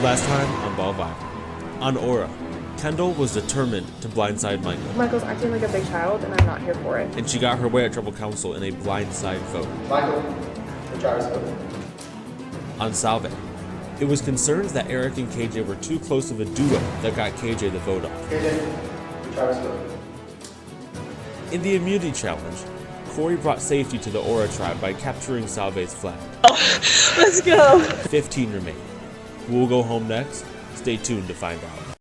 Last time on BallVivor. On Aura, Kendall was determined to blindside Michael. Michael's acting like a big child, and I'm not here for it. And she got her way at Tribal Council in a blindside vote. Michael, the driver's vote. On Salve, it was concerns that Eric and KJ were too close of a duo that got KJ the vote off. KJ, the driver's vote. In the immunity challenge, Corey brought safety to the Aura tribe by capturing Salve's flag. Let's go. 15 remain. Who will go home next? Stay tuned to find out.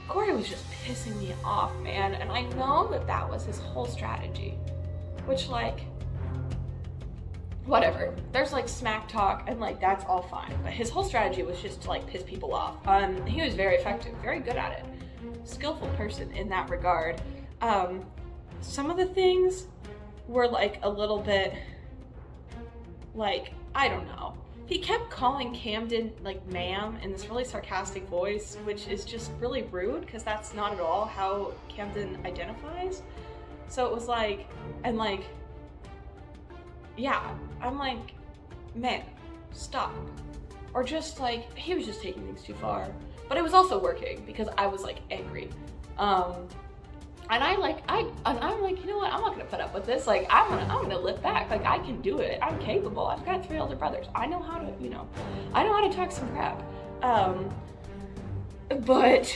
Corey was just pissing me off, man, and I know that that was his whole strategy, which, like, whatever. There's like smack talk and like that's all fine, but his whole strategy was just to like piss people off. He was very effective, very good at it, skillful person in that regard. Some of the things were like a little bit like, I don't know. He kept calling Camden like ma'am in this really sarcastic voice, which is just really rude because that's not at all how Camden identifies. So it was like, and like, yeah, I'm like, man, stop. Or just like, he was just taking things too far. But it was also working because I was like angry. And I'm like, you know what? I'm not gonna put up with this. Like, I'm gonna lift back. Like, I can do it. I'm capable. I've got 3 older brothers. I know how to, I know how to talk some crap. But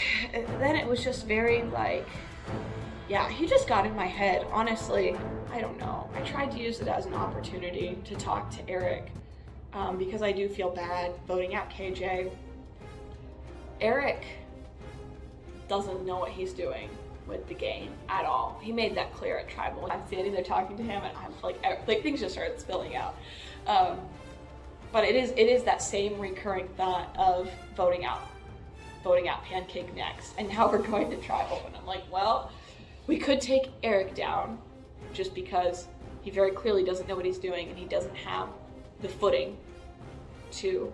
then it was just very like, yeah, he just got in my head. Honestly, I don't know. I tried to use it as an opportunity to talk to Eric because I do feel bad voting out KJ. Eric doesn't know what he's doing with the game at all. He made that clear at Tribal. I'm standing there talking to him and I'm like things just started spilling out. But it is that same recurring thought of voting out Pancake next, and now we're going to Tribal. And I'm like, well, we could take Eric down just because he very clearly doesn't know what he's doing and he doesn't have the footing to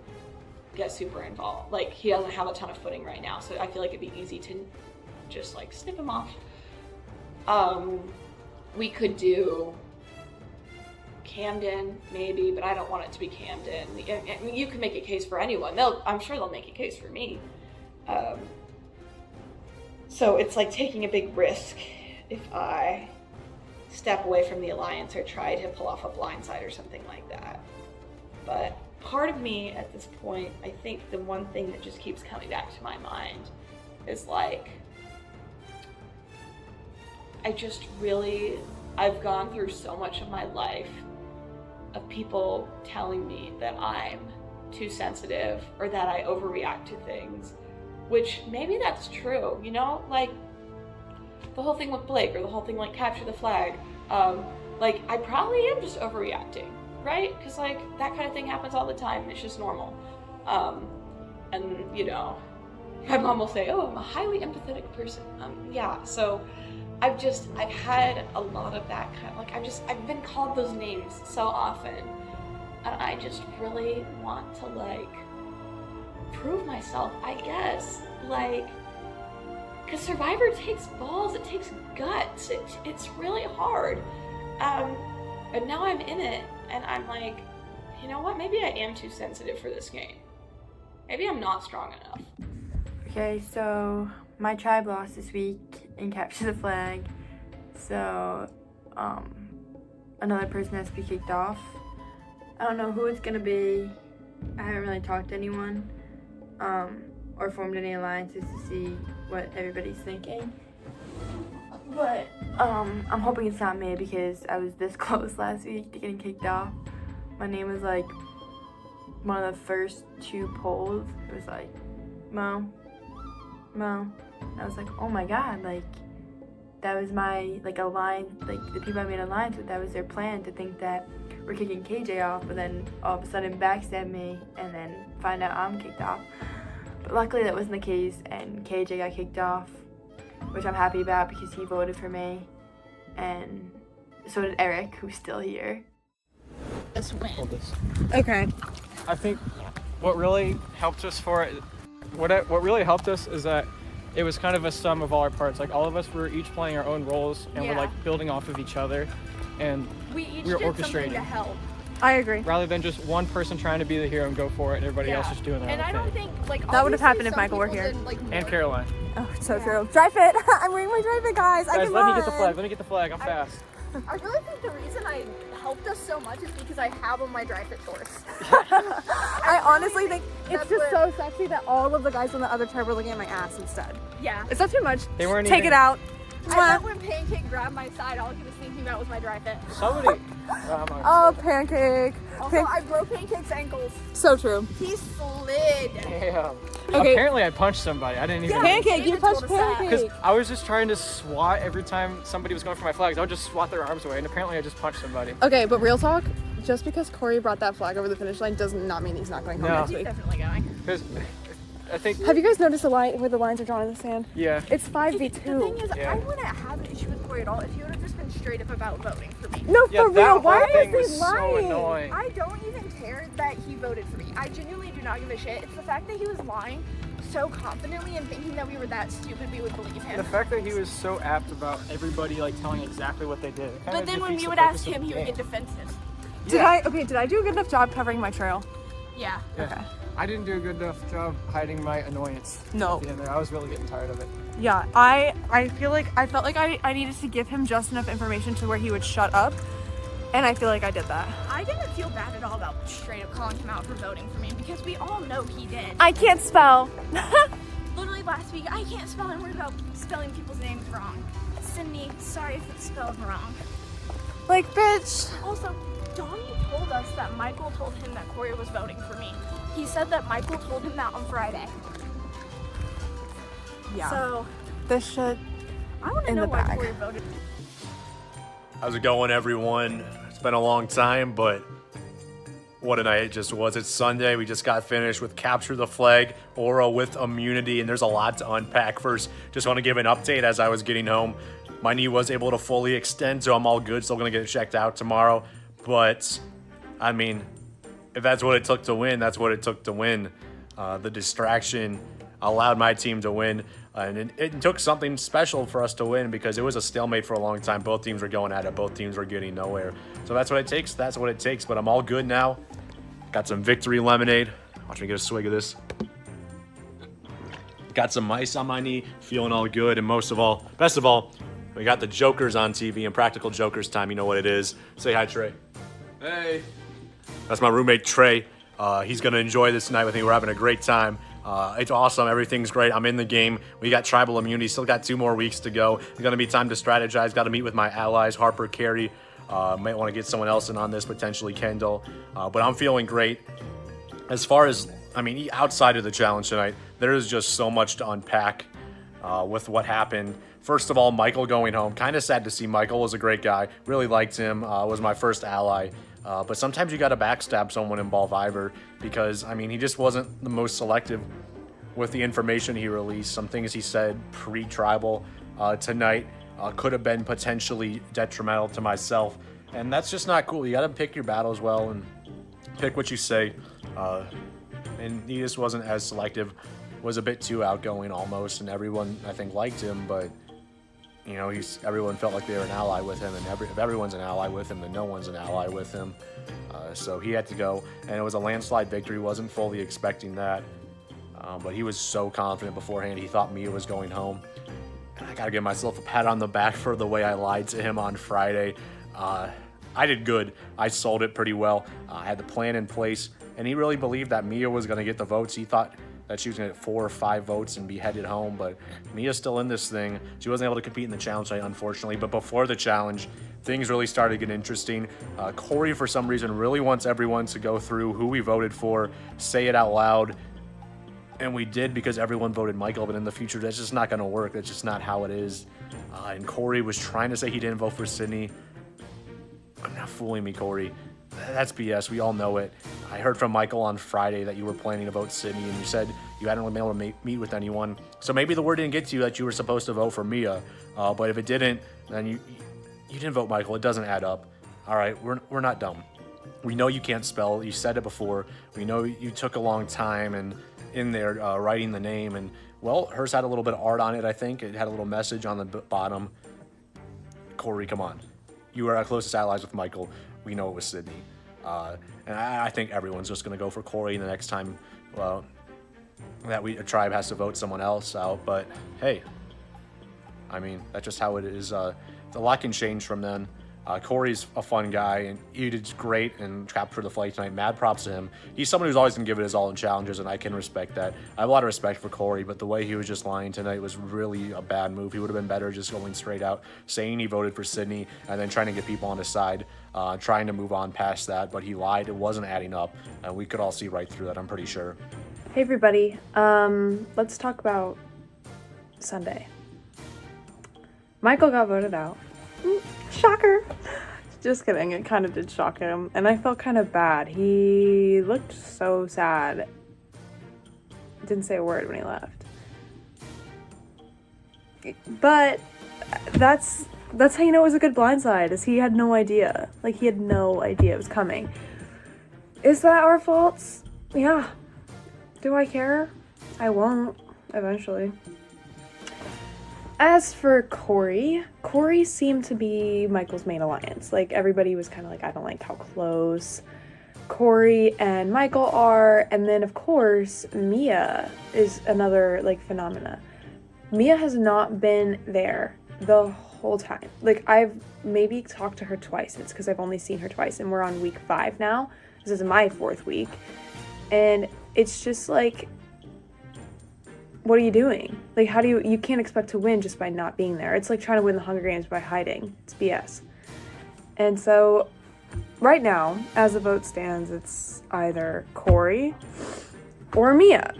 get super involved. Like, he doesn't have a ton of footing right now, so I feel like it'd be easy to just like snip him off. We could do Camden maybe, but I don't want it to be Camden. I mean, you can make a case for anyone. I'm sure they'll make a case for me. So it's like taking a big risk if I step away from the alliance or try to pull off a blindside or something like that. But part of me at this point, I think the one thing that just keeps coming back to my mind is like, I've gone through so much of my life of people telling me that I'm too sensitive or that I overreact to things, which maybe that's true, like the whole thing with Blake or the whole thing like capture the flag. Like, I probably am just overreacting, right? Because like that kind of thing happens all the time. It's just normal. And my mom will say, oh, I'm a highly empathetic person. Yeah, so I've had a lot of that kind of, like, I've been called those names so often, and I just really want to, like, prove myself, I guess, like, because Survivor takes balls, it takes guts, it's really hard, and now I'm in it, and I'm like, you know what, maybe I am too sensitive for this game. Maybe I'm not strong enough. Okay, so my tribe lost this week in Capture the Flag, so another person has to be kicked off. I don't know who it's gonna be. I haven't really talked to anyone, or or formed any alliances to see what everybody's thinking. But I'm hoping it's not me because I was this close last week to getting kicked off. My name was like one of the first 2 polls. It was like Mo. And I was like, oh my god, like that was my like alliance, like the people I made an alliance with, that was their plan to think that we're kicking KJ off, but then all of a sudden backstab me and then find out I'm kicked off. But luckily that wasn't the case, and KJ got kicked off, which I'm happy about because he voted for me, and so did Eric, who's still here. This win. Okay. I think what really helped us what really helped us is that it was kind of a sum of all our parts. Like all of us were each playing our own roles, and we're like building off of each other, and We each we're did orchestrating something to help. I agree. Rather than just one person trying to be the hero and go for it, and everybody else just doing their own And I don't thing. think like That would have obviously happened if some Michael were people here. did, like, And more- Caroline. Oh, so true. Dry fit. I'm wearing my dry fit, guys. I Guys, can let me run. get the flag. Let me get the flag. I'm fast. I really think the reason I helped us so much is because I have on my dry fit shorts. I honestly think it's that's just what- so sexy that all of the guys on the other tribe were looking at my ass instead. Yeah. Is that too much? They weren't Take even- it out. I Mwah. bet when Pancake grabbed my side, all he was thinking about was my dry fit. Somebody. Oh, pancake. Also, I broke Pancake's ankles. So true. He slid. Damn. Okay. Apparently I punched somebody. I didn't even. Pancake, you David punched told us that. Because pancake. I was just trying to swat every time somebody was going for my flags. I would just swat their arms away, and apparently I just punched somebody. Okay, but real talk, just because Corey brought that flag over the finish line does not mean he's not going home No. next He's week. definitely going. Because I think. Have you guys noticed the line where the lines are drawn in the sand? Yeah. It's The 5v2. thing is, Yeah. I wouldn't have an issue with Corey at all if he would have just been straight up about voting for me. No, Yeah, for that real. Why whole thing is was he so lying? annoying. I don't even care that he voted for me. I genuinely do not give a shit. It's the fact that he was lying so confidently and thinking that we were that stupid we would believe him. The fact that he was so apt about everybody like telling exactly what they did. it kinda But then when defeats we the would ask purpose of him, the he would game. get defensive. Did I do a good enough job covering my trail? Yeah. Yeah. Okay. I didn't do a good enough job hiding my annoyance. No. At the end there. I was really getting tired of it. Yeah, I felt like I needed to give him just enough information to where he would shut up, and I feel like I did that. I didn't feel bad at all about straight up calling him out for voting for me because we all know he did. I can't spell. Literally last week, I can't spell and worry about spelling people's names wrong. Sydney, sorry if it's spelled wrong. Like, bitch. Also, Donnie told us that Michael told him that Corey was voting for me. He said that Michael told him that on Friday. Yeah. So, This shit. I want to In know the why bag. Corey voted. How's it going, everyone? It's been a long time, but what a night it just was. It's Sunday. We just got finished with Capture the Flag, Aura with Immunity, and there's a lot to unpack. First, just want to give an update as I was getting home. My knee was able to fully extend, so I'm all good. Still going to get it checked out tomorrow. But, I mean, if that's what it took to win, that's what it took to win. The distraction allowed my team to win. And it took something special for us to win because it was a stalemate for a long time. Both teams were going at it. Both teams were getting nowhere. So that's what it takes. That's what it takes. But I'm all good now. Got some victory lemonade. Watch me get a swig of this. Got some ice on my knee. Feeling all good. And most of all, best of all, we got the Jokers on TV and Practical Jokers time. You know what it is. Say hi, Trey. Hey. That's my roommate, Trey. He's going to enjoy this night with me. We're having a great time. It's awesome. Everything's great. I'm in the game. We got tribal immunity. Still got 2 more weeks to go. It's going to be time to strategize. Got to meet with my allies, Harper, Carey. Might want to get someone else in on this, potentially Kendall. But I'm feeling great. As far as, I mean, outside of the challenge tonight, there is just so much to unpack with what happened. First of all, Michael going home. Kind of sad to see. Michael was a great guy. Really liked him. Was my first ally. But sometimes you got to backstab someone in BallVivor because, I mean, he just wasn't the most selective with the information he released. Some things he said pre-tribal tonight could have been potentially detrimental to myself. And that's just not cool. You got to pick your battles well and pick what you say. And he just wasn't as selective. Was a bit too outgoing almost. And everyone, I think, liked him. But, you know, everyone felt like they were an ally with him. And if everyone's an ally with him, then no one's an ally with him. So he had to go. And it was a landslide victory. Wasn't fully expecting that. But he was so confident beforehand. He thought Mia was going home. And I got to give myself a pat on the back for the way I lied to him on Friday. I did good. I sold it pretty well. I had the plan in place. And he really believed that Mia was going to get the votes. He thought that she was going to get 4 or 5 votes and be headed home, but Mia's still in this thing. She wasn't able to compete in the challenge tonight, unfortunately, but before the challenge, things really started to get interesting. Corey, for some reason, really wants everyone to go through who we voted for, say it out loud, and we did because everyone voted Michael, but in the future, that's just not going to work. That's just not how it is. And Corey was trying to say he didn't vote for Sydney. I'm not fooling me, Corey. That's BS. We all know it. I heard from Michael on Friday that you were planning to vote Sydney, and you said you hadn't really been able to meet with anyone. So maybe the word didn't get to you that you were supposed to vote for Mia. But if it didn't, then you didn't vote Michael. It doesn't add up. All right, we're not dumb. We know you can't spell. You said it before. We know you took a long time and in there writing the name, and well, hers had a little bit of art on it. I think it had a little message on the bottom. Corey, come on. You are our closest allies with Michael. We know it was Sydney. And I think everyone's just going to go for Corey the next time that a tribe has to vote someone else out. But hey, I mean, that's just how it is. A lot can change from then. Corey's a fun guy, and he did great and captured the flag tonight. Mad props to him. He's someone who's always going to give it his all in challenges, and I can respect that. I have a lot of respect for Corey, but the way he was just lying tonight was really a bad move. He would have been better just going straight out, saying he voted for Sydney, and then trying to get people on his side, trying to move on past that, but he lied. It wasn't adding up, and we could all see right through that, I'm pretty sure. Hey everybody, let's talk about Sunday. Michael got voted out. Shocker. Just kidding, it kind of did shock him, and I felt kind of bad. He looked so sad. Didn't say a word when he left. But that's how you know it was a good blindside, is he had no idea. Like, he had no idea it was coming. Is that our faults? Yeah. Do I care? I won't, eventually. As for Corey seemed to be Michael's main alliance. Like, everybody was kind of like, I don't like how close Corey and Michael are. And then, of course, Mia is another, like, phenomena. Mia has not been there the whole time. Like, I've maybe talked to her twice. It's because I've only seen her twice, and we're on week 5 now. This is my 4th week. And it's just like, what are you doing? Like, how do you can't expect to win just by not being there. It's like trying to win the Hunger Games by hiding. It's BS. And so, right now, as the vote stands, it's either Corey or Mia.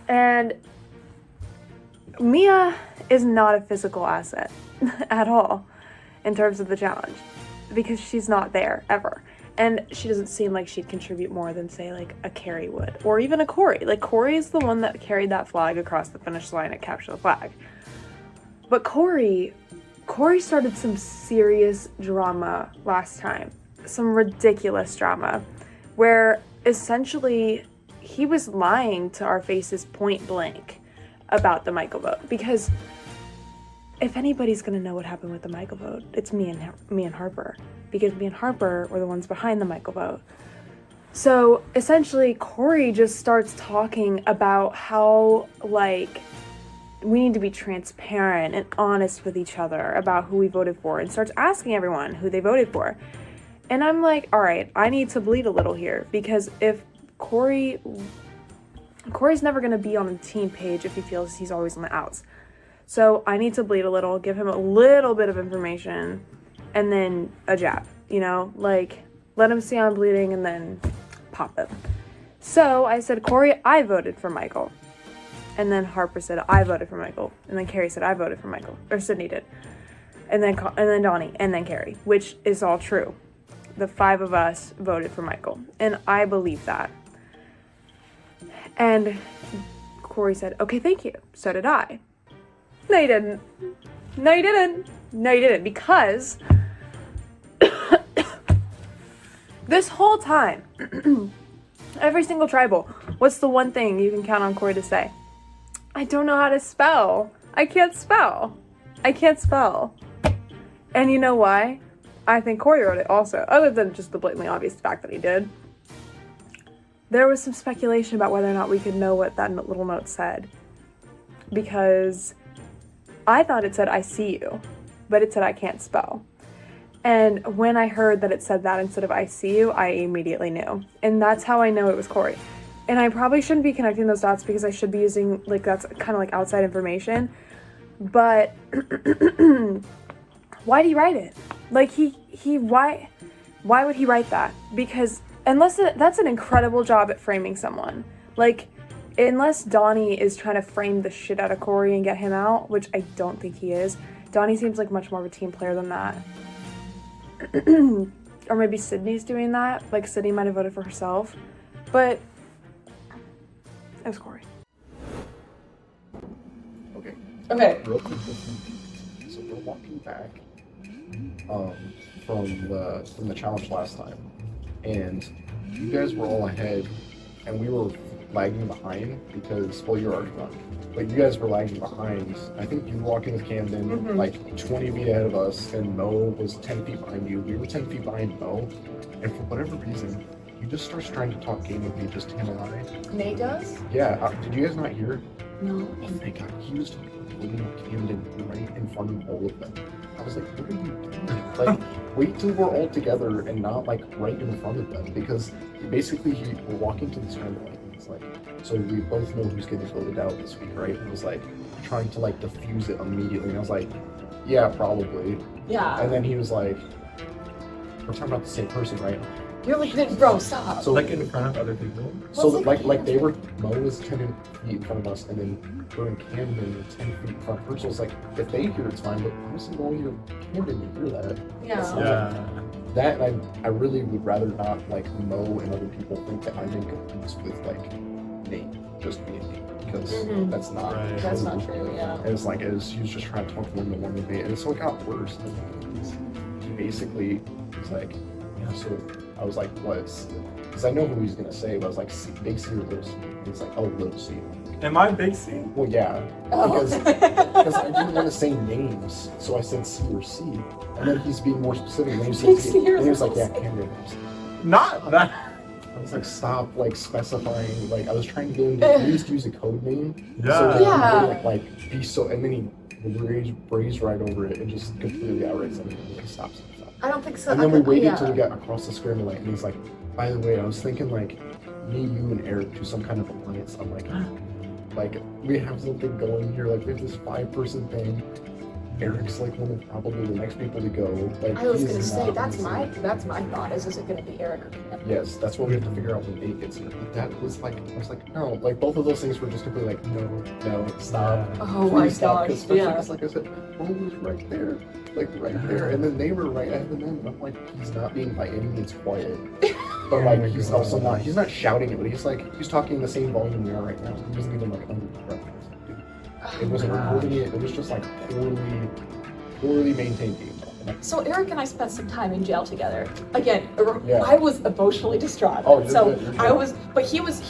And Mia is not a physical asset at all in terms of the challenge, because she's not there ever. And she doesn't seem like she'd contribute more than, say, like, a Carrie would. Or even a Corey. Like, Corey is the one that carried that flag across the finish line at Capture the Flag. But Corey started some serious drama last time. Some ridiculous drama. Where, essentially, he was lying to our faces point blank about the Michael vote. Because if anybody's going to know what happened with the Michael vote, it's me and Harper. Because me and Harper were the ones behind the Michael vote. So, essentially, Corey just starts talking about how, like, we need to be transparent and honest with each other about who we voted for, and starts asking everyone who they voted for. And I'm like, all right, I need to bleed a little here, because if Corey's never going to be on the team page if he feels he's always on the outs. So I need to bleed a little, give him a little bit of information, and then a jab, you know? Like, let him see I'm bleeding and then pop it. So I said, Corey, I voted for Michael. And then Harper said, I voted for Michael. And then Carrie said, I voted for Michael. Or Sydney did. And then Donnie, and then Carrie, which is all true. The 5 of us voted for Michael. And I believe that. And Corey said, okay, thank you. So did I. No, you didn't. No, you didn't. No, you didn't. Because this whole time, every single tribal, what's the one thing you can count on Corey to say? I don't know how to spell. I can't spell. And you know why? I think Corey wrote it also, other than just the blatantly obvious fact that he did. There was some speculation about whether or not we could know what that little note said. Because I thought it said, I see you, but it said I can't spell. And when I heard that it said that instead of I see you, I immediately knew. And that's how I know it was Corey. and I probably shouldn't be connecting those dots because I should be using, like, that's kind of like outside information, but why did he write it? Like, why would he write that? Because that's an incredible job at framing someone. Like, unless Donnie is trying to frame the shit out of Corey and get him out, which I don't think he is. Donnie seems like much more of a team player than that. Or maybe Sydney's doing that. Like, Sydney might have voted for herself. But it was Corey. Okay. Okay. Real quick. So we're walking back from the challenge last time, and you guys were all ahead, and we were lagging behind because, well, you're already gone. But you guys were lagging behind. I think you were walking with Camden like 20 feet ahead of us, and Mo was 10 feet behind you. We were 10 feet behind Mo, and for whatever reason, he just starts trying to talk game with me, just him and I. Nate does? Yeah, did you guys not hear it? No. Oh my god, he was talking with Camden right in front of all of them. I was like, what are you doing? Like, wait till we're all together and not like right in front of them, because basically we're walking to the scramble and it's like, so we both know who's getting voted out this week, right? And it was like trying to like diffuse it immediately, and I was like, yeah, probably. Yeah. And then he was like, we're talking about the same person, right? You're like, bro, stop. So Like in front of other people? So like they were, Mo was 10 feet in front of us, and then her and Camden 10 feet in front of her. So it's like, if they hear it's fine, but honestly, Mo, you Camden, you hear that. Yeah. Yeah. That, and I really would rather not like Mo and other people think that I'm in cahoots with like Nate, just being Nate, because that's not Right. true. That's not true, yeah. And it's like, he was just trying to talk one-to-one with me, and so it got worse. And he basically was like, yeah, so I was like, what? Because I know who he's gonna say, but I was like, big C or little C? And he's like, oh, little C. Am I Big C? Well, yeah, Oh. because I didn't want to say names, so I said C or C. And then he's being more specific, and he said Big C. C or And he was like, yeah, little C? Camden. Not that. I was like, stop, like, specifying, like, I was trying to get him to at least use a code name. So Yeah. that he Yeah. wouldn't, like, be so, and then he breezed right over it and just completely outright said, like, stop. I don't think so. And then we waited till we got across the scramble light, and he's like, by the way, I was thinking, like, me, you, and Eric do some kind of alliance. I'm like, we have something going here, like, we have this 5-person thing. Eric's like one of probably the next people to go. Like, I was he's gonna say not that's my missing. thought. Is it gonna be Eric or Cam? Yes, that's what we have to figure out when Nate gets here. But that was like, I was like, no, like both of those things were just completely like, no, stop. Oh my Please stop. gosh, 'Cause yeah. because, like I said, Mo was right there, like right there, and then they were right ahead of them. And I'm like, he's not being by any means quiet, but like he's also not. He's not shouting it, but he's talking the same volume we are right now. He wasn't even like under the breath. It wasn't recording it. It was just like poorly maintained game. So Eric and I spent some time in jail together. Again, Yeah. I was emotionally distraught. Oh, you're so good, you're good. I was, but he was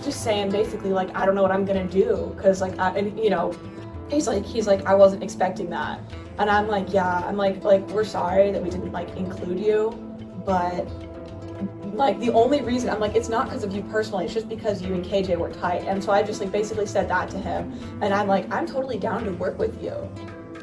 just saying basically like, I don't know what I'm gonna do, because like, and you know, he's like, I wasn't expecting that, and I'm like, yeah, I'm like we're sorry that we didn't like include you, but like the only reason I'm like, it's not because of you personally, it's just because you and KJ were tight, and so I just like basically said that to him, and I'm like, I'm totally down to work with you.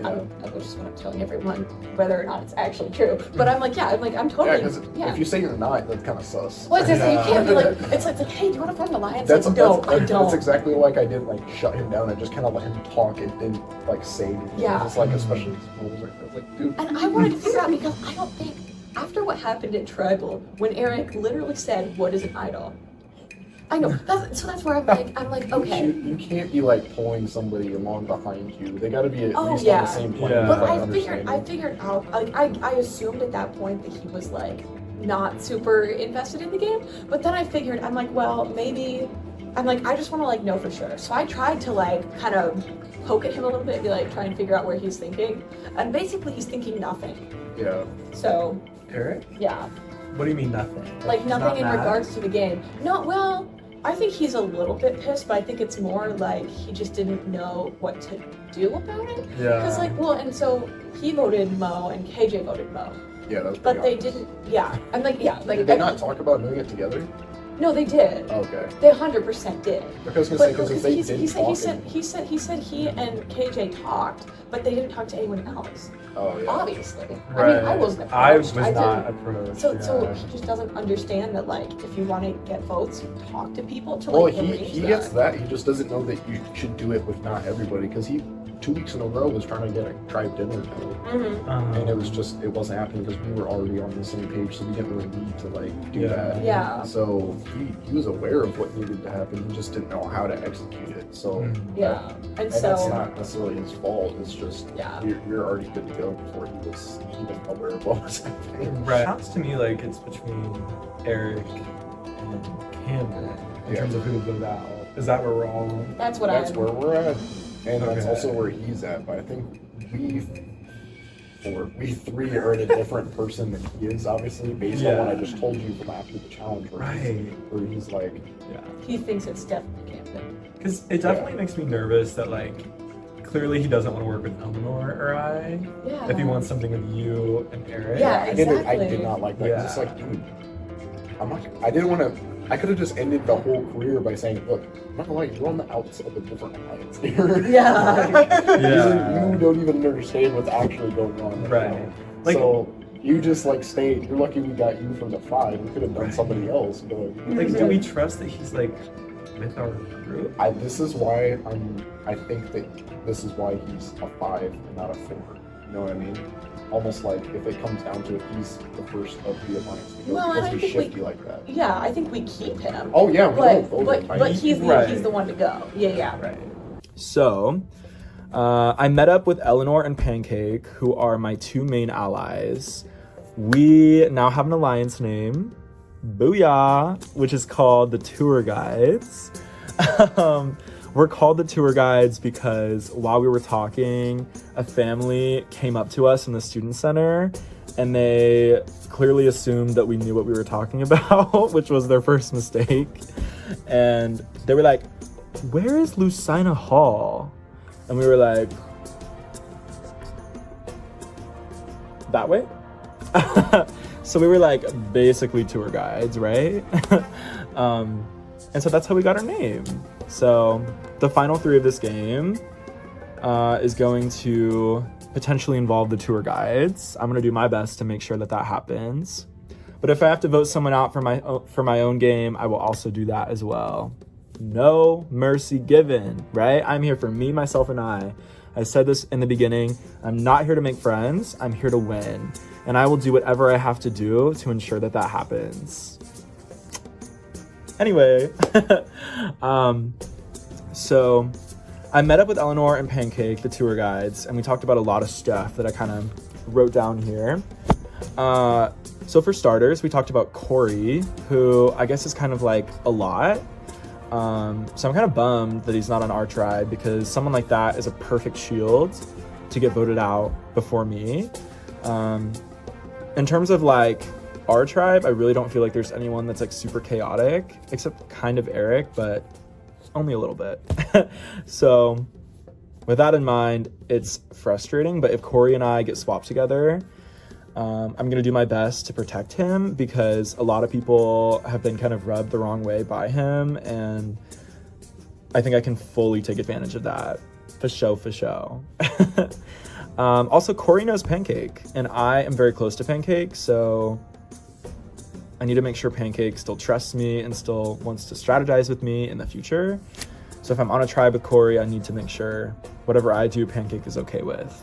Yeah. I was just want to telling everyone whether or not it's actually true. But I'm like, yeah, I'm Yeah, totally, because if you say you're not, that's kind of sus. Well, it's just, Yeah. you can't be like, it's like, hey, do you want to form an alliance? That's Like, no, I that's don't. exactly like I did, like shut him down and just kind of let him talk and didn't like say anything. Yeah. Just like especially his rules, I was like, dude. And I wanted to figure out, because I don't think, after what happened at Tribal, when Eric literally said, what is an idol? I know, that's where I'm like, okay. You can't be like pulling somebody along behind you. They got to be at Oh, least yeah. on the same plane. Yeah. of, But like, I understanding. figured out, like, I assumed at that point that he was like, not super invested in the game. But then I figured, I'm like, well, maybe, I'm like, I just want to like know for sure. So I tried to like kind of poke at him a little bit, be like, try and figure out where he's thinking. And basically he's thinking nothing. Yeah. So, Eric? yeah. What do you mean nothing? Like He's nothing not in mad? regards to the game. No, well, I think he's a little bit pissed, but I think it's more like he just didn't know what to do about it. Yeah. Because like, well, and so he voted Mo and KJ voted Mo. Yeah, that's But pretty they obvious. didn't, yeah. I'm like, yeah. Like, Did they not talk about doing it together? No, they did. Okay. They 100% did. Because But if they did he talk, said he and KJ talked, but they didn't talk to anyone else. oh yeah. Obviously. Right. I mean, I wasn't approached. I was didn't- not approached. So yeah. he just doesn't understand that, like, if you want to get votes, you talk to people to Well, like he arrange gets that. He just doesn't know that you should do it with not everybody. Because he 2 weeks in a row was trying to get a tribe dinner done. And it wasn't happening because we were already on the same page, so we didn't really need to like do Yeah. that. Yeah. So he was aware of what needed to happen. He just didn't know how to execute it. So Yeah. And and so that's not necessarily his fault. It's just Yeah. you're already good to go before he was even aware of what was happening. Right. Sounds to me like it's between Eric and Cameron in terms of who voted out. Is that where we're all? that's what That's where we're at, and that's Okay. also where he's at. But I think we three are in a different person than he is, obviously, based on what I just told you from after the challenge. Where he's like, Yeah. he thinks it's definitely Camden. Because it definitely makes me nervous that like clearly he doesn't want to work with Eleanor or I. Yeah. If he wants something with you and Eric. Yeah, I exactly. did not like that. 'Cause it's Yeah. like, dude, I didn't want to. I could have just ended the whole career by saying, look, I'm not gonna lie, you're on the outs of a different alliance here. Yeah. Yeah. You don't even understand what's actually going on. Right. now. Like- so you just like stay. You're lucky we got you from the 5. We could have done somebody else, but Like, do we trust that he's like with our group? This is why I think that this is why he's a 5 and not a 4. You know what I mean? Almost like if it comes down to it, he's the first of the alliance to go Well, and because I he's think we- shifty like that. Yeah, I think we keep him. Oh yeah, we don't vote But him. but he's Right. the one to go. Yeah. Right. So, I met up with Eleanor and Pancake, who are my 2 main allies. We now have an alliance name, Booyah, which is called the Tour Guides. We're called the Tour Guides because while we were talking, a family came up to us in the student center and they clearly assumed that we knew what we were talking about, which was their first mistake. And they were like, "Where is Lucina Hall?" And we were like, "That way?" So we were like basically tour guides, right? And so that's how we got our name. So the final 3 of this game is going to potentially involve the tour guides. I'm going to do my best to make sure that that happens. But if I have to vote someone out for my own game, I will also do that as well. No mercy given, right? I'm here for me, myself, and I. I said this in the beginning. I'm not here to make friends. I'm here to win. And I will do whatever I have to do to ensure that that happens. Anyway, so I met up with Eleanor and Pancake, the tour guides, and we talked about a lot of stuff that I kind of wrote down here. So for starters, we talked about Corey, who I guess is kind of like a lot. So I'm kind of bummed that he's not on our tribe because someone like that is a perfect shield to get voted out before me. In terms of like our tribe, I really don't feel like there's anyone that's like super chaotic, except kind of Eric, but only a little bit. So with that in mind, it's frustrating, but if Corey and I get swapped together, I'm going to do my best to protect him because a lot of people have been kind of rubbed the wrong way by him, and I think I can fully take advantage of that. For show. Also, Corey knows Pancake, and I am very close to Pancake, so I need to make sure Pancake still trusts me and still wants to strategize with me in the future. So if I'm on a tribe with Corey, I need to make sure whatever I do, Pancake is okay with.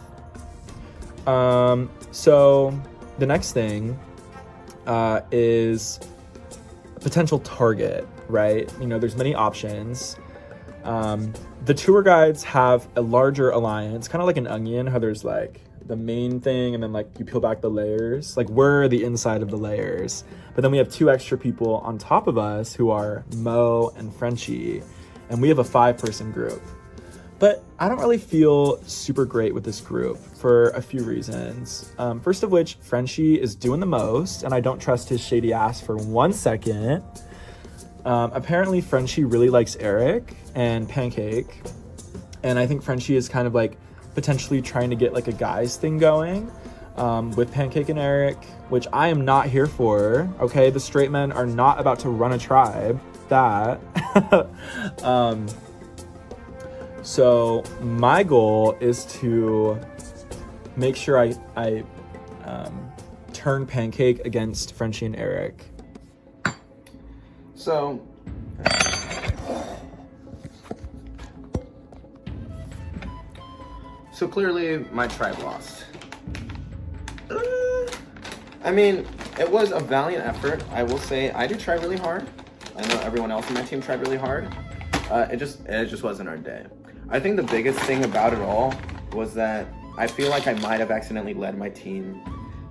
So the next thing is a potential target, right? You know, there's many options. The tour guides have a larger alliance, kind of like an onion, how there's like the main thing and then like you peel back the layers. Like we're the inside of the layers. But then we have 2 extra people on top of us who are Mo and Frenchie. And we have a 5-person group. But I don't really feel super great with this group for a few reasons. First of which, Frenchie is doing the most, and I don't trust his shady ass for 1 second. Apparently, Frenchie really likes Eric and Pancake, and I think Frenchie is kind of like potentially trying to get like a guys thing going. with Pancake and Eric, which I am not here for. Okay, the straight men are not about to run a tribe. That. So my goal is to make sure I turn Pancake against Frenchie and Eric. So clearly my tribe lost. I mean, it was a valiant effort. I will say I did try really hard. I know everyone else in my team tried really hard. It just wasn't our day. I think the biggest thing about it all was that I feel like I might have accidentally led my team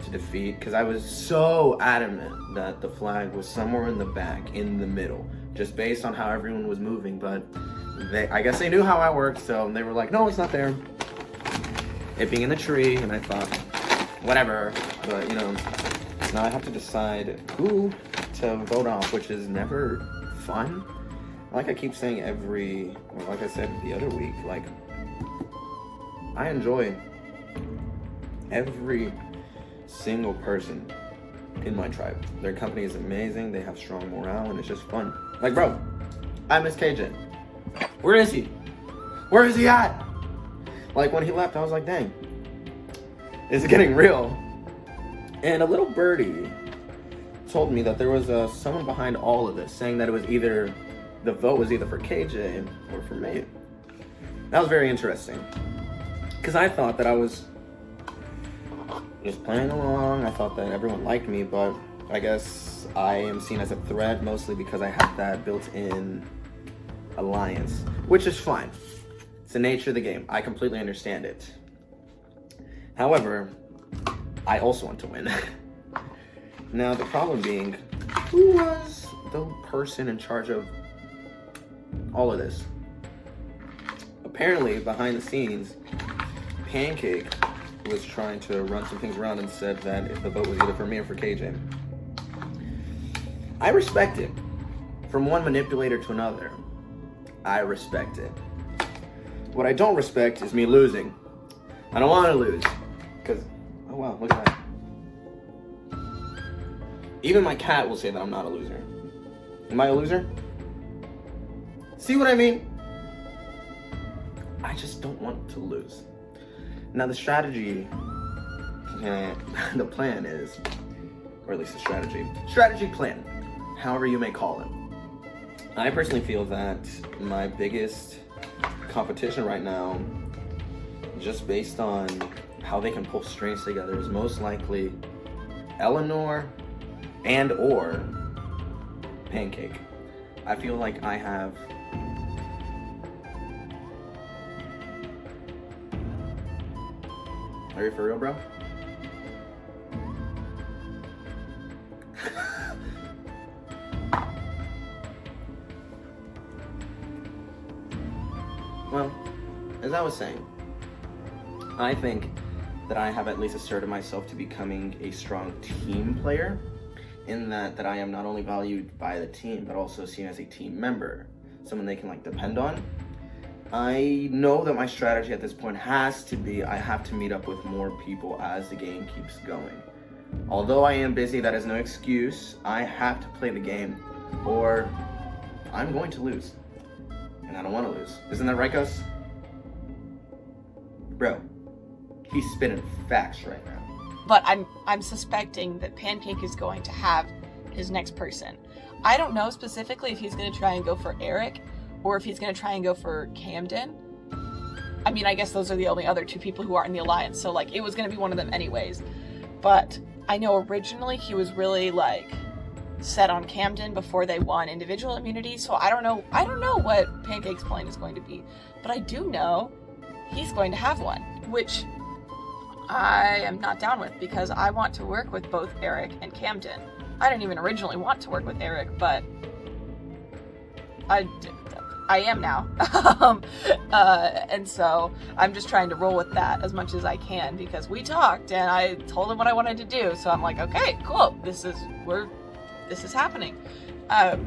to defeat because I was so adamant that the flag was somewhere in the back, in the middle, just based on how everyone was moving. But I guess they knew how I worked, so they were like, no, it's not there. It being in the tree, and I thought, whatever. But, you know, now I have to decide who to vote off, which is never fun. Like I keep saying like I said the other week, like, I enjoy every single person in my tribe. Their company is amazing, they have strong morale, and it's just fun. Like, bro, I miss KJ. Where is he? Where is he at? Like, when he left, I was like, dang, it's getting real. And a little birdie told me that there was someone behind all of this, saying that it was either the vote was either for KJ or for me. That was very interesting, because I thought that I was just playing along. I thought that everyone liked me, but I guess I am seen as a threat mostly because I have that built-in alliance, which is fine. It's the nature of the game. I completely understand it. However, I also want to win. Now, the problem being, who was the person in charge of all of this? Apparently, behind the scenes, Pancake was trying to run some things around and said that if the vote was either for me or for KJ. I respect it. From one manipulator to another, I respect it. What I don't respect is me losing. I don't want to lose, because, oh wow, look at that. Even my cat will say that I'm not a loser. Am I a loser? See what I mean? I just don't want to lose. Now the strategy, the plan is, or at least the strategy plan, however you may call it. I personally feel that my biggest competition right now, just based on how they can pull strings together, is most likely Eleanor and or Pancake. I feel like I have Are you for real, bro? Well, as I was saying, I think that I have at least asserted myself to becoming a strong team player, in that I am not only valued by the team, but also seen as a team member, someone they can like depend on. I know that my strategy at this point has to be, I have to meet up with more people as the game keeps going. Although I am busy, that is no excuse. I have to play the game, or I'm going to lose. And I don't want to lose. Isn't that right, Gus? Bro, he's spitting facts right now. But I'm suspecting that Pancake is going to have his next person. I don't know specifically if he's going to try and go for Eric, or if he's going to try and go for Camden. I mean, I guess those are the only other two people who are in the alliance, so like it was going to be one of them anyways. But I know originally he was really like set on Camden before they won individual immunity, so I don't know what Pancake's plan is going to be. But I do know he's going to have one, which I am not down with, because I want to work with both Eric and Camden. I didn't even originally want to work with Eric, but I am now. And so I'm just trying to roll with that as much as I can, because we talked and I told him what I wanted to do. So I'm like, okay, cool. This is happening. And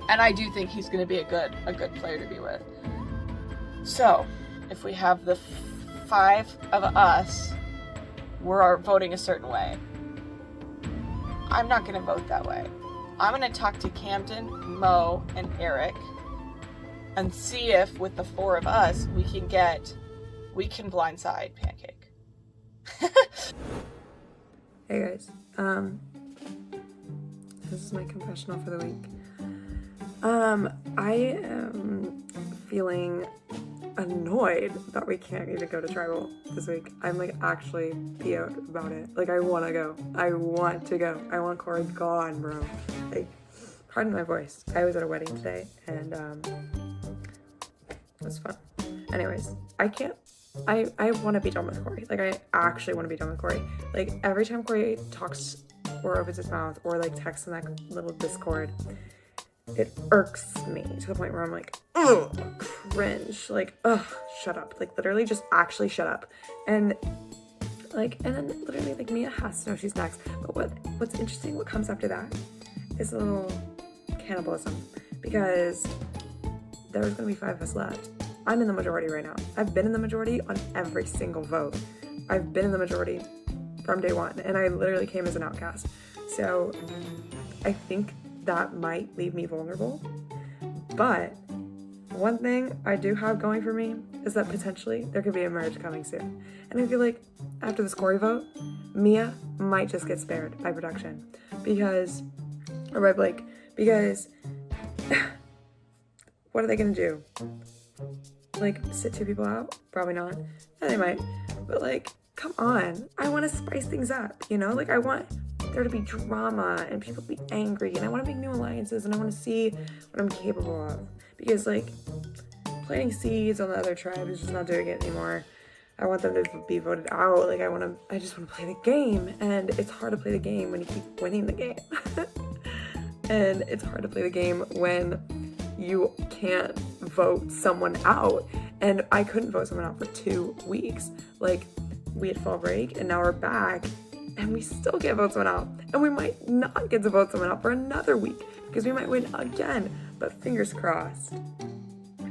I do think he's going to be a good player to be with. So if we have the 5 of us we're voting a certain way. I'm not gonna vote that way. I'm gonna talk to Camden, Mo, and Eric and see if with the 4 of us we can blindside Pancake. Hey guys, this is my confessional for the week. I am feeling annoyed that we can't even go to tribal this week. I'm like actually PO'd about it. Like I want to go. I want to go. I want Corey gone, bro. Like, pardon my voice. I was at a wedding today and it was fun. Anyways, I want to be done with Corey. Like I actually want to be done with Corey. Like every time Corey talks or opens his mouth or like texts in that little Discord, it irks me to the point where I'm like, ugh, cringe. Like, ugh, shut up. Like literally just actually shut up. And then literally like Mia has to know she's next. But what's interesting, what comes after that is a little cannibalism, because there's gonna be 5 of us left. I'm in the majority right now. I've been in the majority on every single vote. I've been in the majority from day one, and I literally came as an outcast. So I think that might leave me vulnerable. But one thing I do have going for me is that potentially there could be a merge coming soon. And I feel like after this Corey vote, Mia might just get spared by production. Or by Blake. Because what are they gonna do? Like, sit 2 people out? Probably not. Yeah, they might. But like, come on. I want to spice things up, you know? Like, I want there to be drama and people to be angry, and I want to make new alliances, and I want to see what I'm capable of. Because like, planting seeds on the other tribe is just not doing it anymore. I want them to be voted out. Like, I just want to play the game, and it's hard to play the game when you keep winning the game. And it's hard to play the game when you can't vote someone out. And I couldn't vote someone out for 2 weeks. Like, we had fall break and now we're back and we still can't vote someone out. And we might not get to vote someone out for another week because we might win again. But fingers crossed.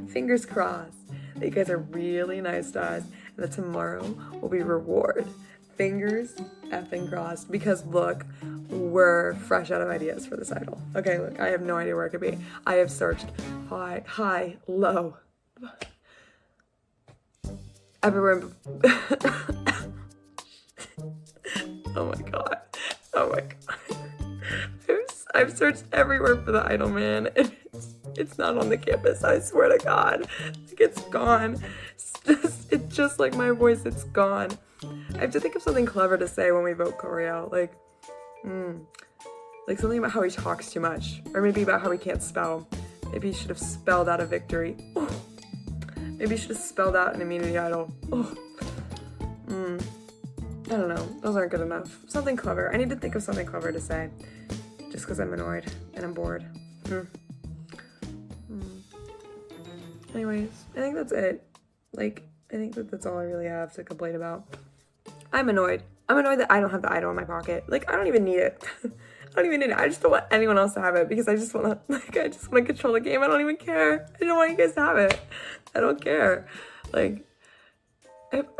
Fingers crossed that you guys are really nice to us and that tomorrow will be reward. Fingers effing crossed, because look, we're fresh out of ideas for this idol. Okay, look, I have no idea where it could be. I have searched high, low, everywhere. Oh my god. I've searched everywhere for the idol, man. It's not on the campus, I swear to God. Like, it's gone. It's just like my voice, it's gone. I have to think of something clever to say when we vote Corey out. Like something about how he talks too much. Or maybe about how he can't spell. Maybe he should have spelled out a victory. Oh. Maybe he should have spelled out an immunity idol. Oh. I don't know. Those aren't good enough. Something clever. I need to think of something clever to say. Just because I'm annoyed and I'm bored. Anyways, I think that's it. Like, I think that's all I really have to complain about. I'm annoyed. I'm annoyed that I don't have the idol in my pocket. Like, I don't even need it. I just don't want anyone else to have it because I just want to control the game. I don't even care. I don't want you guys to have it. I don't care. Like,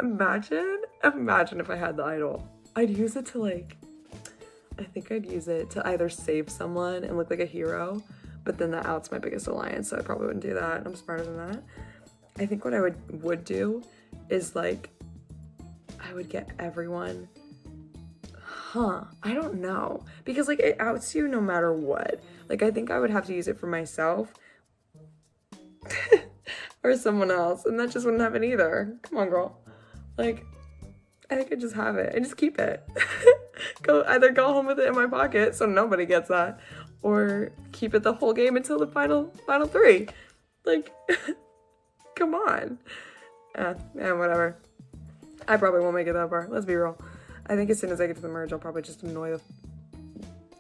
imagine if I had the idol. I'd use it to I think I'd use it to either save someone and look like a hero, but then that outs my biggest alliance, so I probably wouldn't do that. I'm smarter than that. I think what I would do is I would get everyone. I don't know. Because it outs you no matter what. I think I would have to use it for myself or someone else, and that just wouldn't happen either. Come on, girl. I think I just have it. I just keep it. Either go home with it in my pocket so nobody gets that, or keep it the whole game until the final 3. Come on. Whatever. I probably won't make it that far. Let's be real. I think as soon as I get to the merge, I'll probably just annoy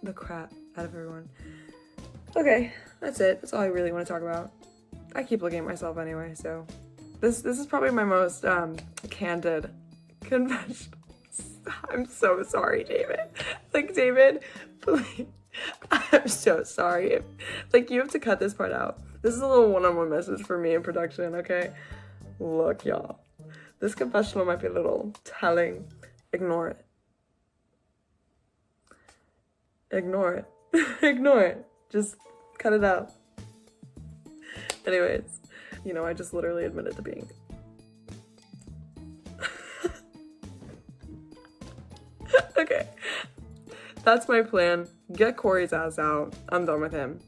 the crap out of everyone. Okay, that's it. That's all I really want to talk about. I keep looking at myself anyway, so this is probably my most candid confession. I'm so sorry, David. David, please. I'm so sorry. You have to cut this part out. This is a little one-on-one message for me in production, okay? Look, y'all. This confessional might be a little telling. Ignore it. Ignore it. Ignore it. Just cut it out. Anyways, you know, I just literally admitted to being. Okay. That's my plan. Get Corey's ass out. I'm done with him.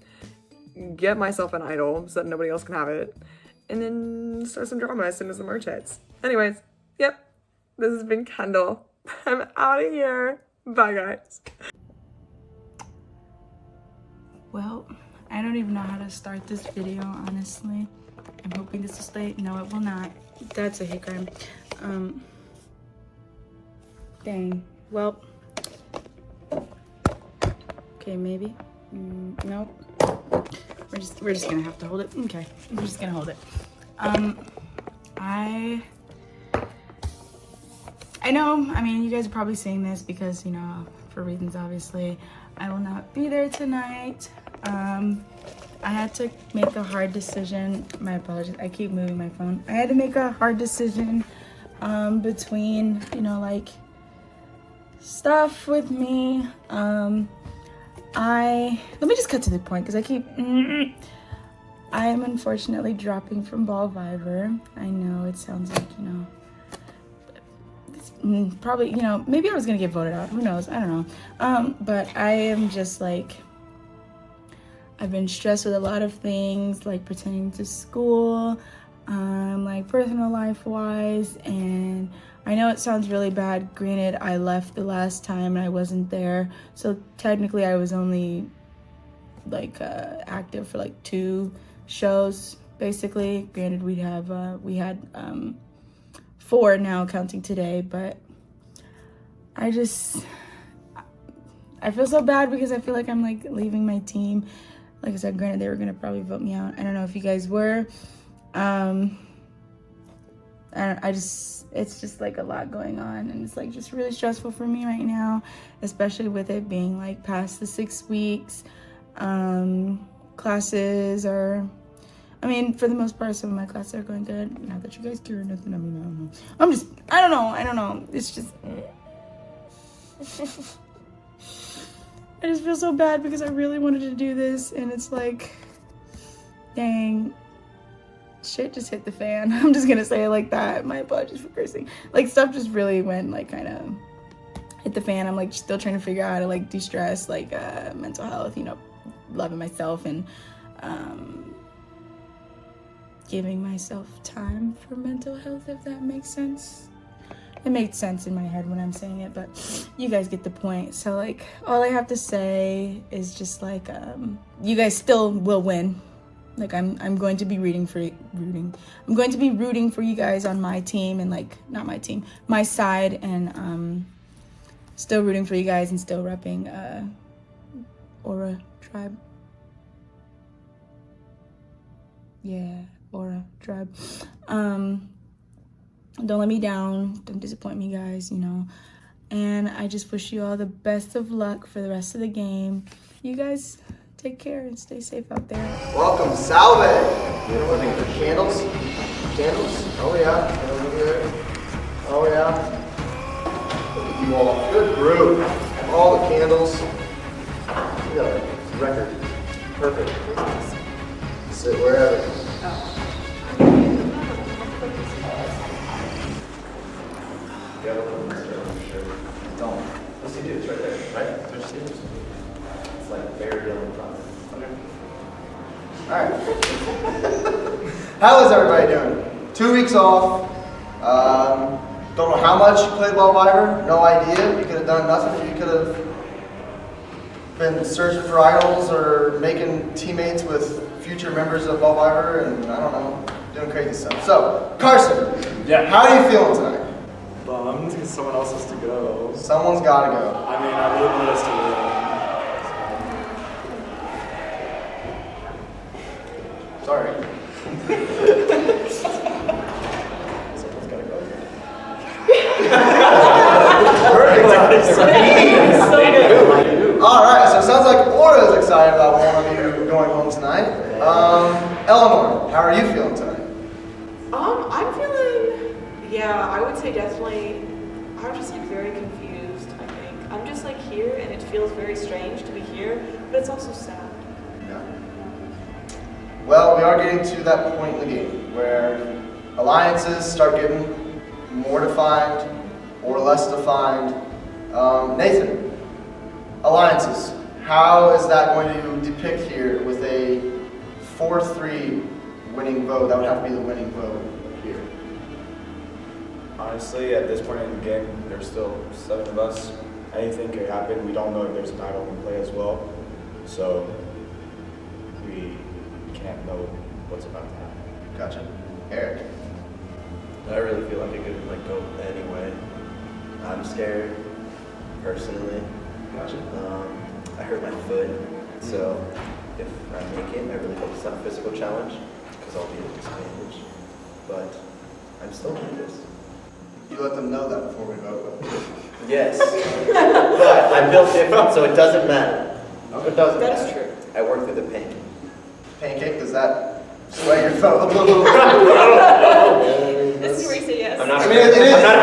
Get myself an idol so that nobody else can have it. And then start some drama as soon as the merch hits. Anyways, yep. This has been Kendall. I'm out of here. Bye, guys. Well, I don't even know how to start this video, honestly. I'm hoping this will stay. No, it will not. That's a hate crime. Dang. Well. Okay, maybe. Nope. We're just gonna have to hold it. Okay, we're just gonna hold it. I know, I mean, you guys are probably saying this because, you know, for reasons obviously, I will not be there tonight. I had to make a hard decision. My apologies, I keep moving my phone. I had to make a hard decision between, you know, like, stuff with me. Let me just cut to the point because I keep, I am unfortunately dropping from BallVivor. I know it sounds like, you know, probably, you know, maybe I was gonna get voted out, who knows, I don't know. But I am just like, I've been stressed with a lot of things, like pertaining to school, like personal life wise, and I know it sounds really bad. Granted, I left the last time and I wasn't there, so technically I was only like active for like 2 shows basically. Granted, we had 4 now counting today, but I feel so bad because I feel like I'm like leaving my team. Like I said, granted, they were gonna probably vote me out. I don't know if you guys were. It's just like a lot going on, and it's like just really stressful for me right now, especially with it being like past the 6 weeks. Classes are, I mean, for the most part, some of my classes are going good. Not that you guys care or nothing. I mean, I don't know. I don't know. It's just, I just feel so bad because I really wanted to do this, and it's like, dang, shit just hit the fan. I'm just gonna say it like that. My apologies for cursing. Like, stuff just really went, like, kind of hit the fan. I'm, like, still trying to figure out how to, like, de-stress, like, mental health, you know, loving myself, and giving myself time for mental health, if that makes sense. It made sense in my head when I'm saying it, but you guys get the point. So, like, all I have to say is just, like, you guys still will win. Like, I'm going to be rooting for you guys on my team, and, like, not my team, my side, and still rooting for you guys and still repping Aura Tribe. Yeah, Aura Tribe. Don't let me down. Don't disappoint me, guys, you know. And I just wish you all the best of luck for the rest of the game. You guys take care and stay safe out there. Welcome, Salve! You're looking for candles? Candles? Oh yeah. Oh yeah. Look at you all. Good group. All the candles. You got a record. Perfect. Sit wherever. Don't. What's he do? It's right there, right? Switch seats. It's like very yellow product. Okay. Alright. How is everybody doing? 2 weeks off. Don't know how much you played BallVivor. No idea. You could have done nothing. You could have been searching for idols or making teammates with future members of BallVivor, and I don't know, doing crazy stuff. So, Carson. Yeah. How are you feeling tonight? Bummed because someone else has to go. Someone's got to go. I mean, I really want us to win. Sorry. Someone's got to go. Perfect. All right, so it sounds like Aura is excited about one of you going home tonight. Eleanor, how are you feeling tonight? I'm feeling, yeah, I would say definitely, I was just like very confused, I think. I'm just like here, and it feels very strange to be here, but it's also sad. Yeah. Well, we are getting to that point in the game where alliances start getting more defined or less defined. Nathan, alliances. How is that going to depict here with a 4-3 winning vote? That would have to be the winning vote here. Honestly, at this point in the game, there's still 7 of us. Anything could happen. We don't know if there's a title in play as well. So we can't know what's about to happen. Gotcha. Eric. I really feel like it could go anyway. I'm scared, personally. Gotcha. I hurt my foot, so if I make it, I really hope it's not a physical challenge, because I'll be at a disadvantage. But I'm still nervous. You let them know that before we vote. Yes. But I'm built different, so it doesn't matter. It doesn't That matter. is true. I work through the pain. Pancake, does that sway your vote a little? This is where you say yes. I'm not. I mean, it is. I'm not.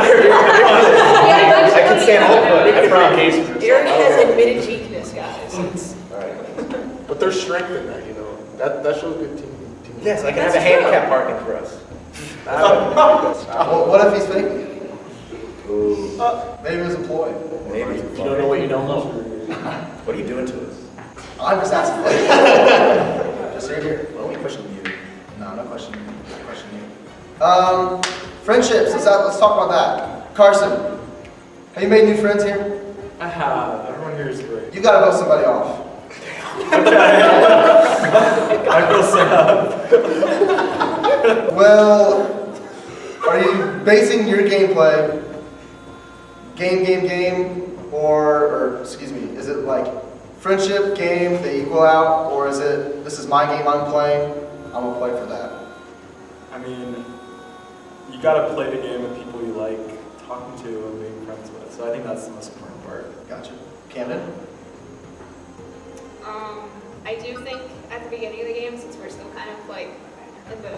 I can stand all foot. I promise. Eric has admitted weakness, guys. All right. But there's strength in that, you know. That shows good team. Yes, I can have a handicap parking for us. Well, what if he's faking it? Ooh. Maybe it was a ploy. Maybe. You don't know what you don't know. What are you doing to us? I'm just asking. Just here. Why don't we question you? No, I'm not questioning you. I'm questioning you. Friendships. Let's talk about that. Carson, have you made new friends here? I have. Everyone here is great. You gotta vote somebody off. I feel sad. Well, are you basing your gameplay game, or excuse me, is it like friendship, game, they equal out, or is it, this is my game I'm playing, I'm gonna play for that? I mean, you gotta play the game with people you like talking to and being friends with. So I think that's the most important part. Gotcha. Camden? I do think at the beginning of the game, since we're still kind of like in the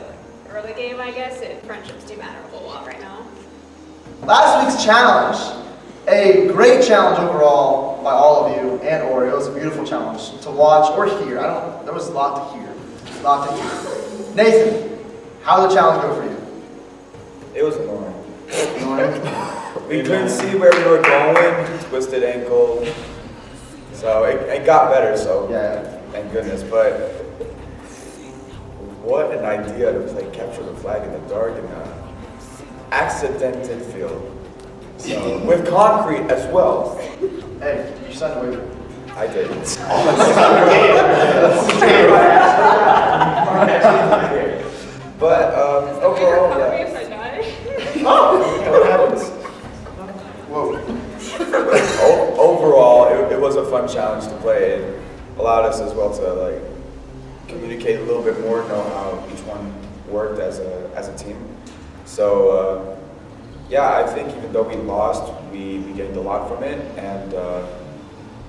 early game, I guess, friendships do matter a whole lot right now. Last week's challenge, a great challenge overall by all of you and Ori. It was a beautiful challenge to watch or hear. There was a lot to hear. Nathan, how did the challenge go for you? It was annoying. We couldn't see where we were going, twisted ankle. So it got better, so yeah. Thank goodness. But what an idea to play capture the flag in the dark in an accidented field. So with concrete as well. Hey, you signed a waiver. I did. But overall, yeah. What happens? Whoa. Overall, it was a fun challenge to play. It allowed us as well to like communicate a little bit more, know how each one worked as a team. So yeah, I think even though we lost, we gained a lot from it, and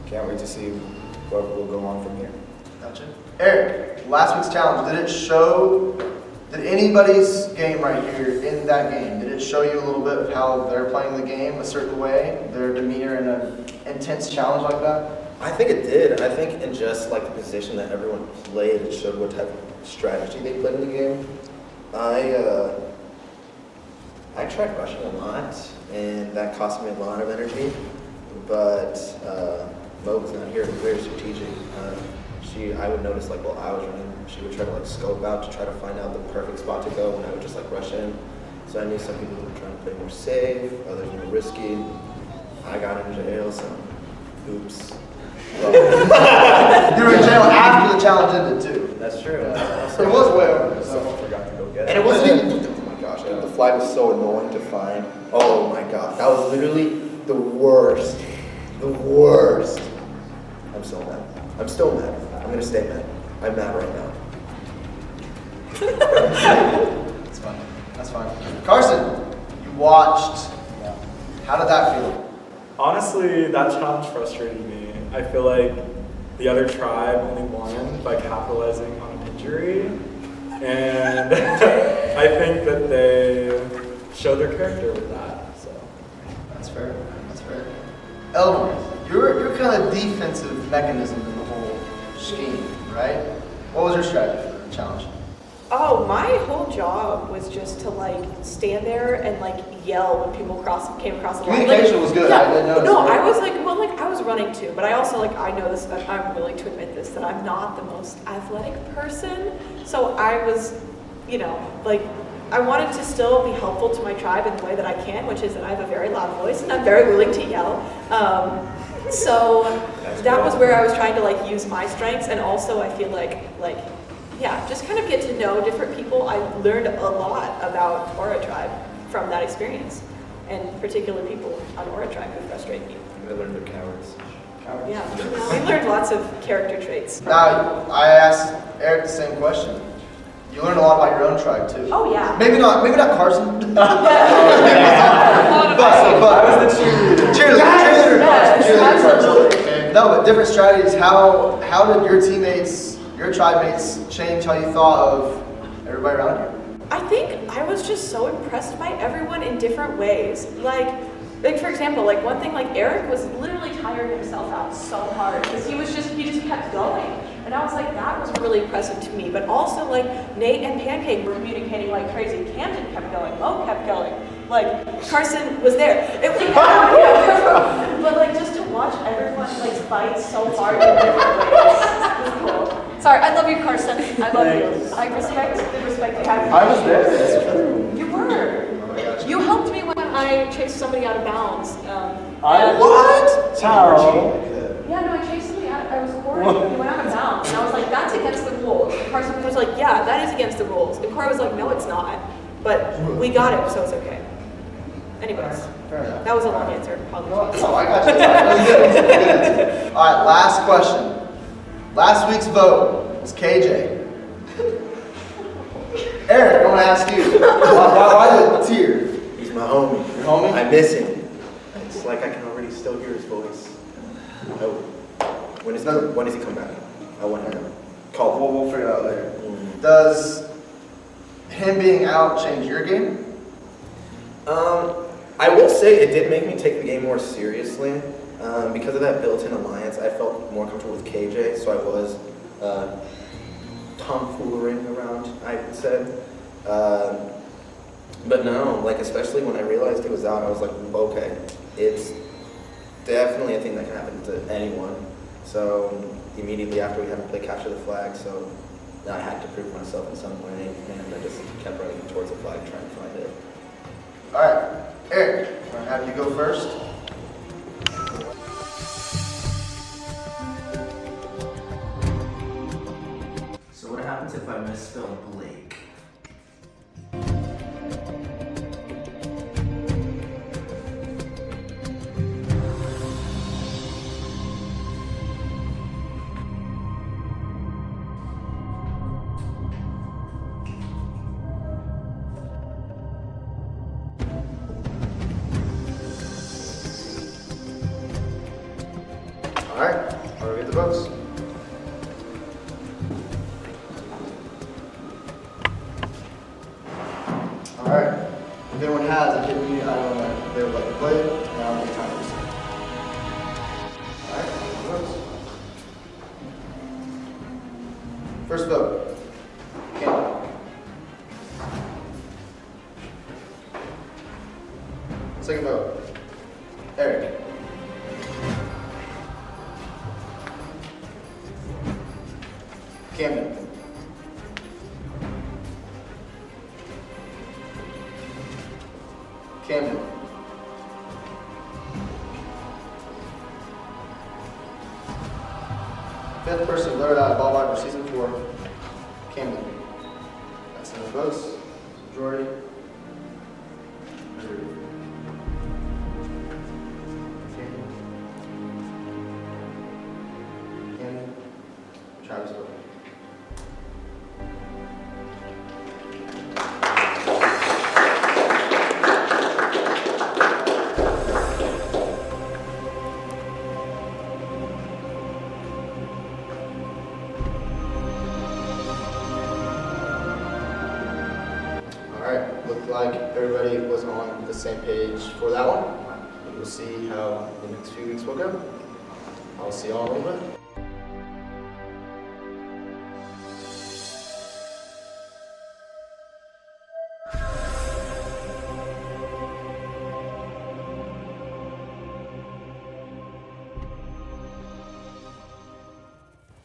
can't wait to see what will go on from here. Gotcha. Eric, last week's challenge, did anybody's game right here in that game, did it show you a little bit of how they're playing the game a certain way, their demeanor in an intense challenge like that? I think it did, and I think in just like the position that everyone played, it showed what type of strategy they played in the game. I tried rushing a lot, and that cost me a lot of energy, but Mo was not here, it was very strategic. I would notice like while I was running, she would try to like scope out to try to find out the perfect spot to go, and I would just like rush in. So I knew some people were trying to play more safe, others more risky. I got in jail, so oops. You were in jail after the challenge ended too. That's true. It was way over. Someone forgot to go get it. And it wasn't even, oh my gosh, and the flag was so annoying to find. Oh my gosh, that was literally the worst. The worst. I'm so mad. I'm still mad. I'm gonna stay mad. I'm mad right now. That's fine. That's fine. Carson, you watched. How did that feel? Honestly, that challenge frustrated me. I feel like the other tribe only won by capitalizing on an injury, and I think that they showed their character with that. So that's fair. That's fair. Elmer, You're kind of defensive mechanism in the whole scheme, right? What was your strategy for the challenge? Oh, my whole job was just to like stand there and like yell when people came across the line. Communication was good. Yeah, I didn't notice. no, I was like, well, like I was running too, but I also like I know this. I'm willing to admit this that I'm not the most athletic person. So I was, you know, like I wanted to still be helpful to my tribe in the way that I can, which is that I have a very loud voice and I'm very willing to yell. So that was where I was trying to like use my strengths, and also I feel like yeah, just kind of get to know different people. I learned a lot about Aura Tribe from that experience, and particular people on Aura Tribe who frustrate me. I learned they're cowards. Yeah, I learned lots of character traits. Now, I asked Eric the same question. You learned a lot about your own tribe too. Oh yeah. Maybe not Carson. but I was the cheerleader. Cheerleader Carson. Absolutely. Okay. No, but different strategies. How did your teammates, your tribe mates, change how you thought of everybody around you? I think I was just so impressed by everyone in different ways. Like for example, like one thing, like Eric was literally tiring himself out so hard because he just kept going. And I was like, that was really impressive to me. But also like Nate and Pancake were communicating like crazy. Camden kept going, Mo kept going. Like Carson was there. It was but like just to watch everyone like fight so hard in different ways was cool. Sorry, I love you, Carson. I love you. I respect you have. I was there. That's true. You were. You helped me when I chased somebody out of bounds. What? How? Yeah, no, I chased somebody out. I was Corey. He went out of bounds, and I was like, "That's against the rules." And Carson was like, "Yeah, that is against the rules." And Corey was like, "No, it's not." But we got it, so it's okay. Anyways, that was a long answer. Apologies. Oh, I got you. That was good. All right, last question. Last week's vote was KJ. Eric, I want to ask you. Why the tear? He's my homie. Your homie? I miss him. It's like I can already still hear his voice. Oh, when does he come back? I want him to call him. We'll figure it out later. Does him being out change your game? I will say it did make me take the game more seriously. Because of that built-in alliance, I felt more comfortable with KJ, so I was tomfoolering around, I would say. But no, like especially when I realized he was out, I was like, okay, it's definitely a thing that can happen to anyone. So immediately after we had to play capture the flag, so I had to prove myself in some way, and I just kept running towards the flag trying to find it. All right, Eric, I'm gonna have you go first. So what happens if I misspell Blake? All right, I'll get the votes. All right, if anyone has a hit me, I don't know, they would like to play it, and I'll make time to decide. All right, votes. First vote, Campbell. Second vote, Eric. Camden. Camden. Fifth person voted out of BallVivor Season 4, Camden. That's 7 votes, majority. Camden. Travis voted. Looked like everybody was on the same page for that one. We'll see how the next few weeks will go. I'll see y'all in a little bit.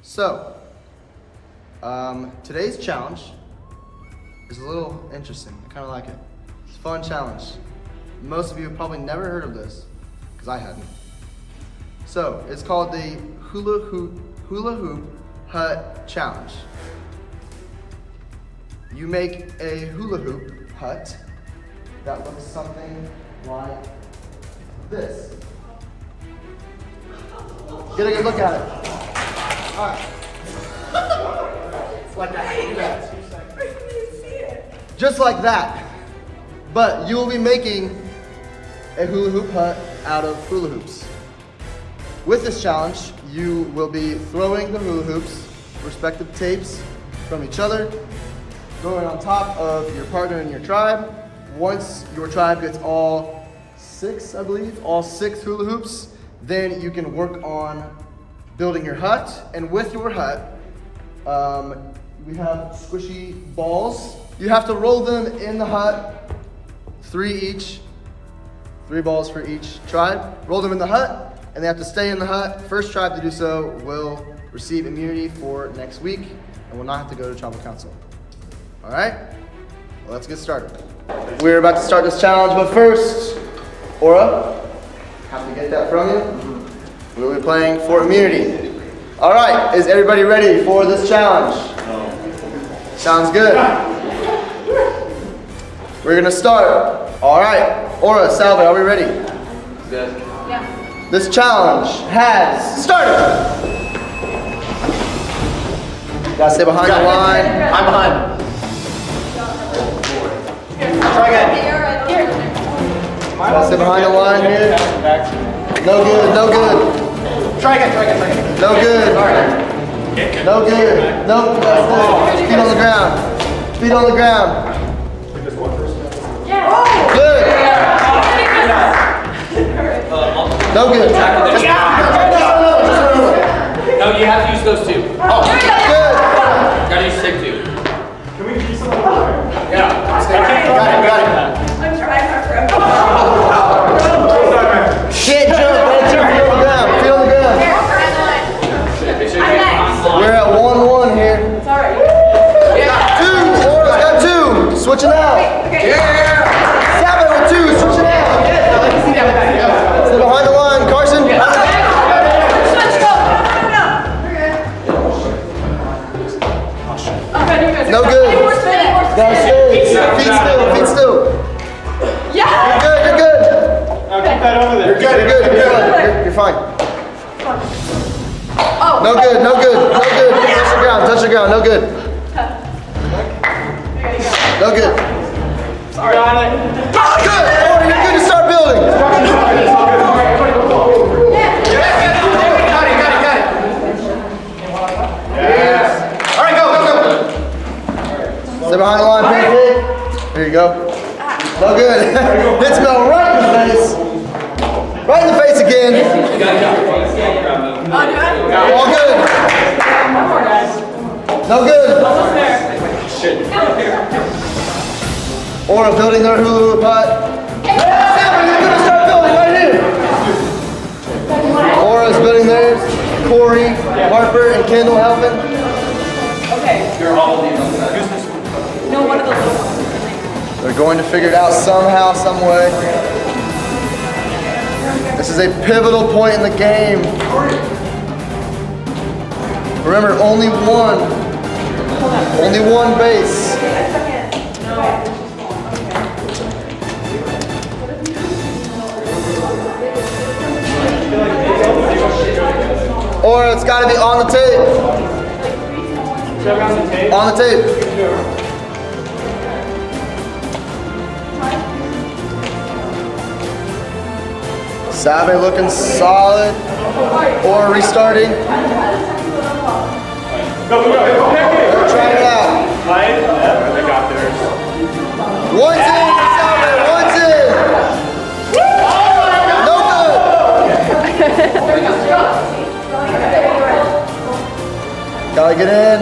So, today's challenge is a little interesting. I kind of like it. It's a fun challenge. Most of you have probably never heard of this, because I hadn't. So, it's called the Hula Hoop Hut Challenge. You make a hula hoop hut that looks something like this. Get a good look at it. All right. Like that. Just like that. But you will be making a hula hoop hut out of hula hoops. With this challenge, you will be throwing the hula hoops, respective tapes, from each other, going on top of your partner in your tribe. Once your tribe gets all 6, I believe, all 6 hula hoops, then you can work on building your hut. And with your hut, we have squishy balls. You have to roll them in the hut, 3 each, 3 balls for each tribe. Roll them in the hut, and they have to stay in the hut. First tribe to do so will receive immunity for next week and will not have to go to tribal council. All right, well, let's get started. We're about to start this challenge, but first, Aura, have to get that from you. We'll be playing for immunity. All right, is everybody ready for this challenge? Sounds good. We're gonna start. All right, Aura, Salve, are we ready? Good. Yeah. This challenge has started. Gotta stay behind the line. I'm behind. Try again. Gotta stay behind the line here. No good, no good. Try again. No good. No good. No, that's good. Feet on the ground. Feet on the ground. Good. No good. No, you have to use those 2. Good. Gotta use stick 2. Can we be someone more? Yeah. Got it. I'm trying hard for Can't jump. Feet on the ground. Feet on the ground. We're at 1-1 here. It's alright. Two. Aura's got 2. Switching out. Yeah. Salve with 2. Switching out. Stay behind the line, Carson. No good. Gotta stay. Feet still. Yeah. You're good. Now keep that over there. You're fine. Oh. No good. Touch the ground. No good. No good. Sorry. Got it. Good. Oh, you're good to start building. Yes. All right, go. Stay behind the line, pancake. There you go. No good. It smelled right in the face. Right in the face again. All good. No good. Aura building their hula hoop hut. Sam, you're gonna start building right here. Aura's building theirs. Corey, Harper, and Kendall helping. Okay. You're all these on the side. No, one of the little ones. They're going to figure it out somehow, some way. This is a pivotal point in the game. Remember, only one base. Or it's got to be on the tape. On the tape. Salve looking solid. Or restarting. They're trying it out. They got theirs. One's in, Salve, one's in. No good. Gotta get in.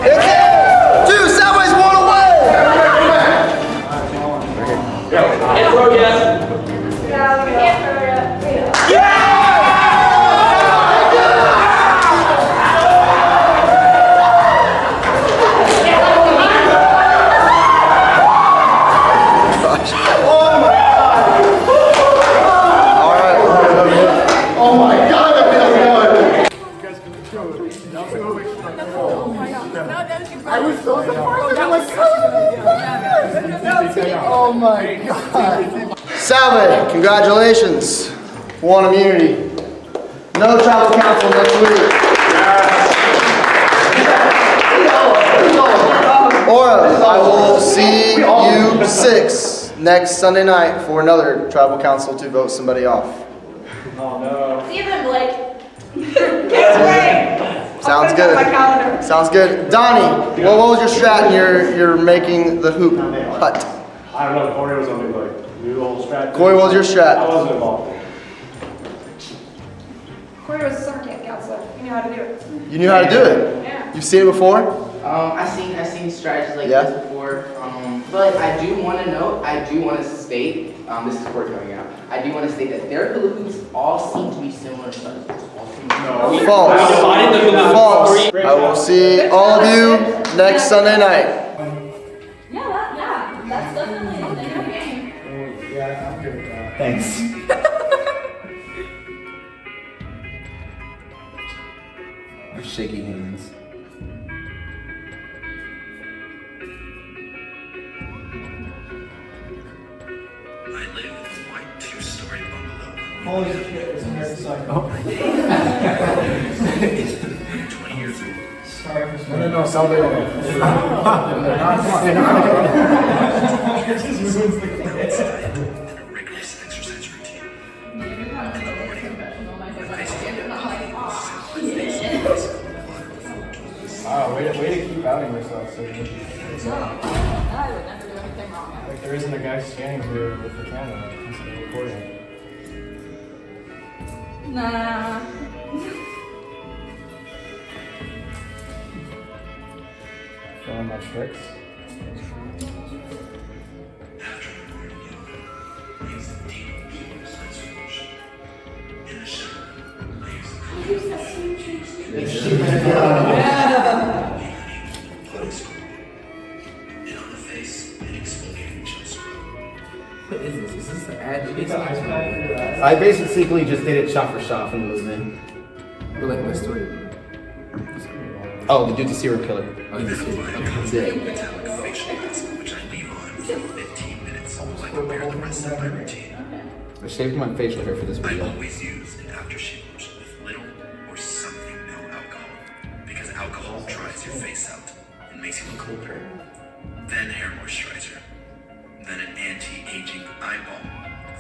It's in! 2, Southway's 1 away! It's road, yes. Oh my God. Salve, congratulations. Won immunity. No travel council next week. Aura, I will see you 6 next Sunday night for another tribal council to vote somebody off. Oh no. See you then, Blake. Sounds good. Sounds good. Donnie, well, what was your strat in your making the hoop hut? I don't know, Corey was on me like, new old strat. Corey, what was your strat? I wasn't involved. Corey was a summer camp counselor. He knew how to do it. You knew how to do it? Yeah. You've seen it before? I've seen strategies like this before, but I do want to note, I do want to state, this is Corey coming out, I do want to state that their hula hoops all seem to be similar sizes. False. False. I will see all of you next Sunday night. Yeah, that's definitely a thing. Yeah, I'm good with that. Thanks. Shaky hands. I live in a white 2-story bungalow. Holy shit, it's a motorcycle. 20 years old. Sorry for No, Salve. Rigorous exercise routine. Wow, way to keep outing yourself, so I would never do anything wrong. like there isn't a guy standing here with the camera instead of recording. Nah. Showing my tricks. What is this? Is this an ad? It's an ice pack. I basically just did it shot for shot from the movement. We're like my story. Oh, the dude's a serial killer. Oh, he's a serial killer. Which I leave on for 15 minutes while I prepare the rest of my routine. I shaved my facial hair for this video. I always use an aftershave lotion with little or something no alcohol, because alcohol dries your face out and makes you look older. Then hair moisturizer, then an anti-aging eye balm,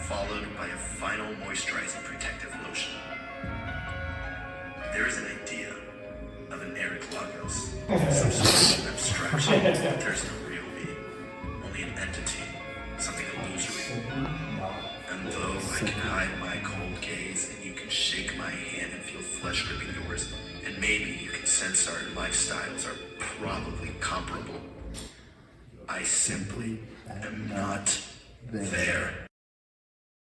followed by a final moisturizing protective lotion. There is an idea of an Eric Lagos, some sort of abstraction. There's no real me, only an entity, something illusory. And though I can hide my cold gaze and you can shake my hand and feel flesh gripping yours, and maybe you can sense our lifestyles are probably comparable, I simply am not there.